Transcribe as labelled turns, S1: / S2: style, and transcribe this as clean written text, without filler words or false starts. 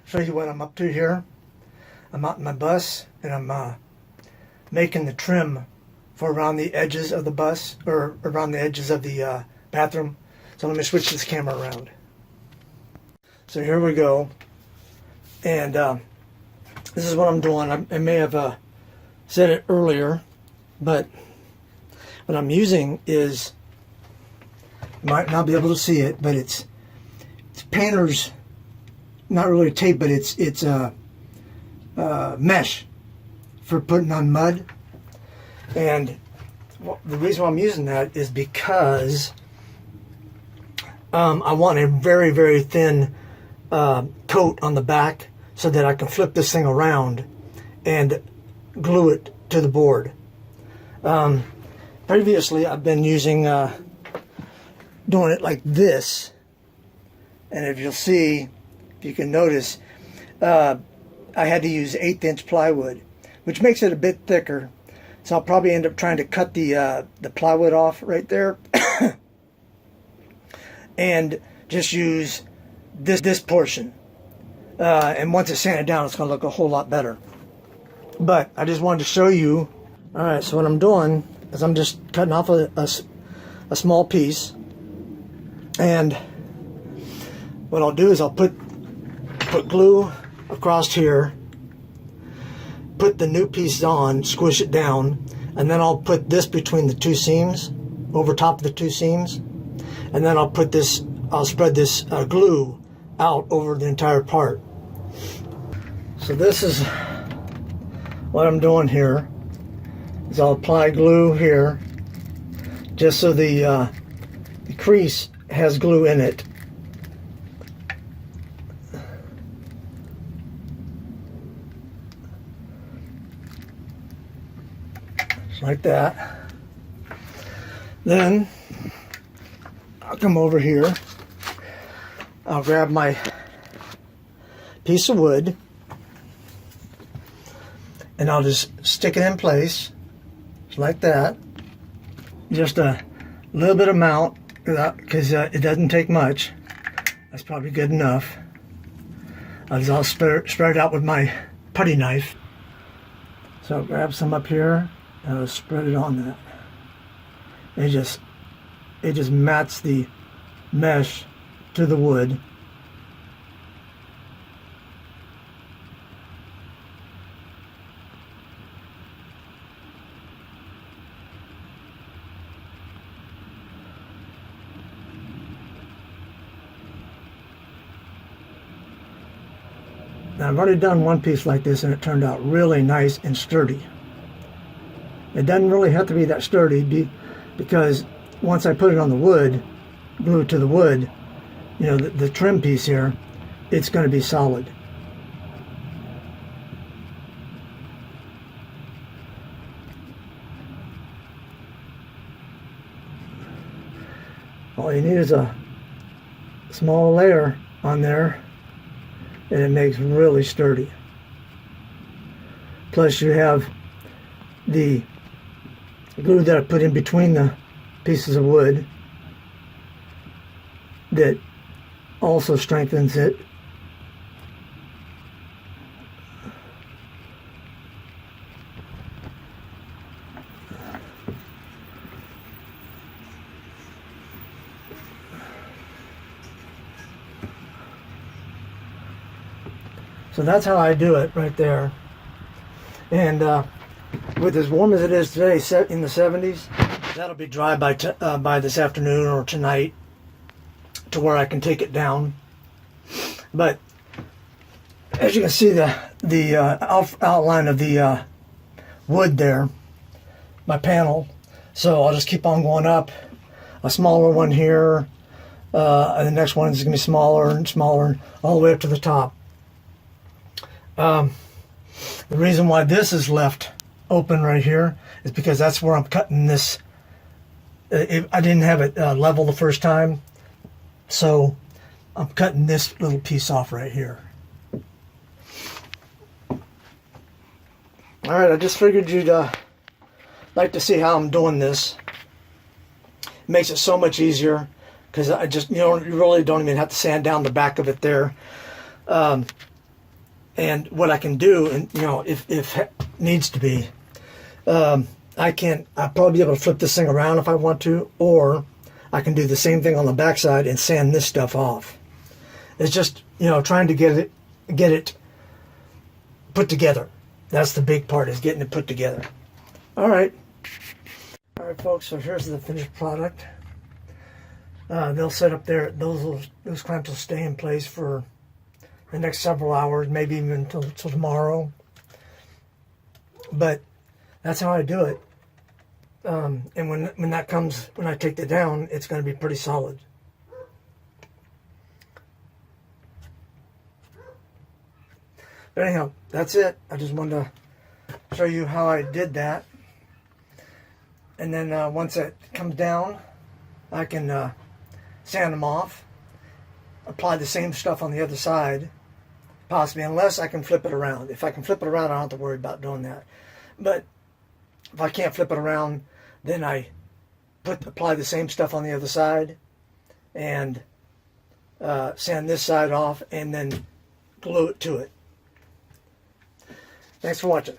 S1: show you what I'm up to here. I'm out in my bus and I'm making the trim for around the edges of the bus, or around the edges of the bathroom. So let me switch this camera around. So here we go. And this is what I'm doing. I may have said it earlier, but what I'm using is, you might not be able to see it, but it's painter's, not really tape, but it's mesh for putting on mud. And the reason why I'm using that is because I want a very, very thin coat on the back so that I can flip this thing around and glue it to the board. Previously, I've been using, doing it like this. And if you'll see, if you can notice, I had to use 1/8 inch plywood, which makes it a bit thicker. So I'll probably end up trying to cut the plywood off right there and just use this portion. And once it's sanded down, it's going to look a whole lot better. But I just wanted to show you. All right, so what I'm doing is I'm just cutting off a small piece, and what I'll do is I'll put glue across here, put the new piece on, squish it down, and then I'll put this between the two seams, over top of the two seams, and then I'll spread this glue out over the entire part. So this is what I'm doing here, is I'll apply glue here, just so the crease has glue in it. Like that. Then I'll come over here, I'll grab my piece of wood and I'll just stick it in place like that, just a little bit amount, because it doesn't take much. That's probably good enough. I'll spread it out with my putty knife. So I'll grab some up here and I'll spread it on that. It just mats the mesh to the wood. Now I've already done one piece like this and it turned out really nice and sturdy. It doesn't really have to be that sturdy because once I put it on the wood, glue it to the wood, you know, the trim piece here, it's going to be solid. All you need is a small layer on there and it makes really sturdy. Plus you have the glue that I put in between the pieces of wood that also strengthens it. So that's how I do it right there. And with as warm as it is today, set in the 70s, that'll be dry by this afternoon or tonight, to where I can take it down. But as you can see, the outline of the wood there, my panel. So I'll just keep on going up. A smaller one here, and the next one is going to be smaller and smaller, all the way up to the top. The reason why this is left open right here is because that's where I'm cutting this. I didn't have it level the first time, so I'm cutting this little piece off right here. Alright, I just figured you'd like to see how I'm doing this. It makes it so much easier because you really don't even have to sand down the back of it there. And what I can do, and you know, if needs to be, I'll probably be able to flip this thing around if I want to, or I can do the same thing on the backside and sand this stuff off. It's just, you know, trying to get it put together. That's the big part, is getting it put together. All right, folks. So here's the finished product. They'll set up there. Those clamps will stay in place for the next several hours, maybe even until tomorrow. But that's how I do it. And when that comes, when I take it down, it's going to be pretty solid. But anyhow, that's it. I just wanted to show you how I did that. And then once it comes down, I can sand them off, apply the same stuff on the other side, possibly, unless I can flip it around. If I can flip it around, I don't have to worry about doing that. But if I can't flip it around, then I apply the same stuff on the other side and sand this side off and then glue it to it. Thanks for watching.